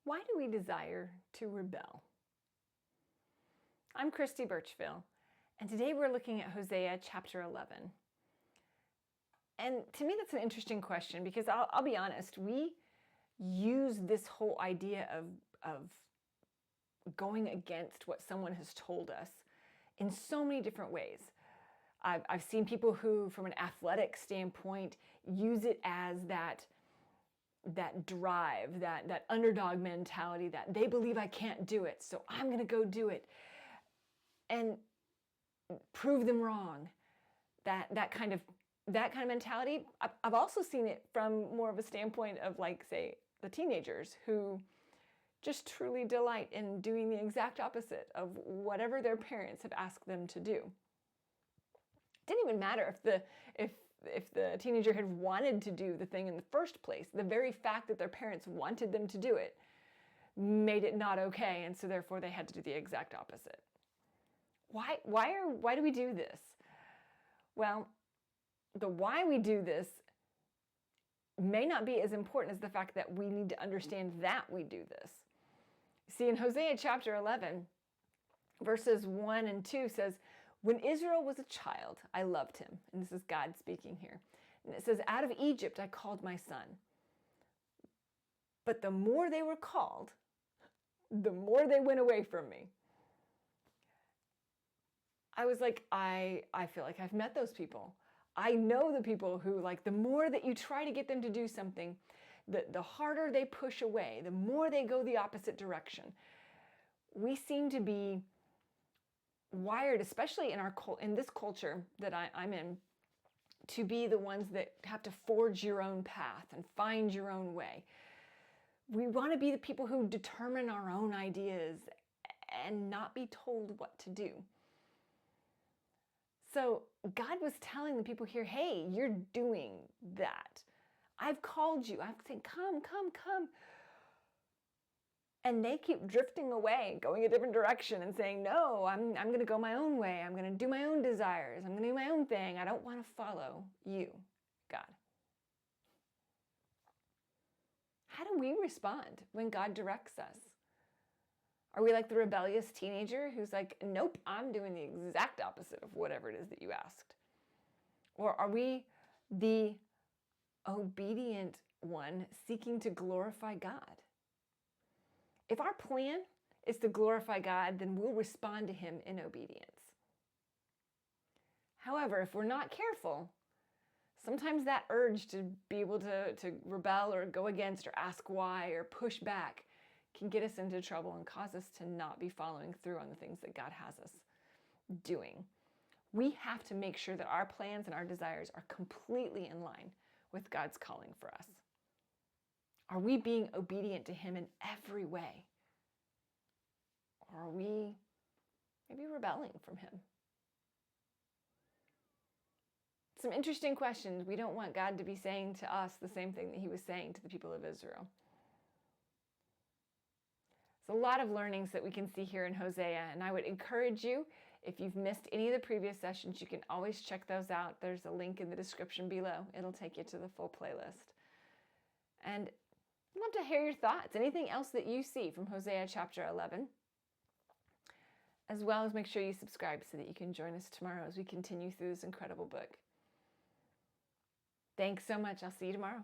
Why do we desire to rebel? I'm Christy Birchville, and today we're looking at Hosea chapter 11. And to me, that's an interesting question because I'll be honest, we use this whole idea of going against what someone has told us in so many different ways. I've seen people who, from an athletic standpoint, use it as that drive, that underdog mentality, that they believe I can't do it, so I'm going to go do it and prove them wrong. That kind of mentality. I've also seen it from more of a standpoint of, like, say, the teenagers who just truly delight in doing the exact opposite of whatever their parents have asked them to do. It didn't even matter if the teenager had wanted to do the thing in the first place. The very fact that their parents wanted them to do it made it not okay, and so therefore they had to do the exact opposite. Why do we do this? Well, the why we do this may not be as important as the fact that we need to understand that we do this. See, in Hosea chapter 11, verses 1 and 2 says, "When Israel was a child, I loved him." And this is God speaking here. And it says, "Out of Egypt I called my son. But the more they were called, the more they went away from me." I was like, I feel like I've met those people. I know the people who, like, the more that you try to get them to do something, the harder they push away, the more they go the opposite direction. We seem to be wired, especially in this culture that I'm in, to be the ones that have to forge your own path and find your own way. We want to be the people who determine our own ideas and not be told what to do. So God was telling the people here, hey, you're doing that. I've called you. I've said, come, come, come. And they keep drifting away, going a different direction and saying, no, I'm going to go my own way. I'm going to do my own desires. I'm going to do my own thing. I don't want to follow you, God. How do we respond when God directs us? Are we like the rebellious teenager who's like, nope, I'm doing the exact opposite of whatever it is that you asked? Or are we the obedient one seeking to glorify God? If our plan is to glorify God, then we'll respond to him in obedience. However, if we're not careful, sometimes that urge to be able to rebel or go against or ask why or push back can get us into trouble and cause us to not be following through on the things that God has us doing. We have to make sure that our plans and our desires are completely in line with God's calling for us. Are we being obedient to him in every way? Or are we maybe rebelling from him? Some interesting questions. We don't want God to be saying to us the same thing that he was saying to the people of Israel. There's a lot of learnings that we can see here in Hosea, and I would encourage you, if you've missed any of the previous sessions, you can always check those out. There's a link in the description below. It'll take you to the full playlist. And I'd love to hear your thoughts. Anything else that you see from Hosea chapter 11? As well as make sure you subscribe so that you can join us tomorrow as we continue through this incredible book. Thanks so much. I'll see you tomorrow.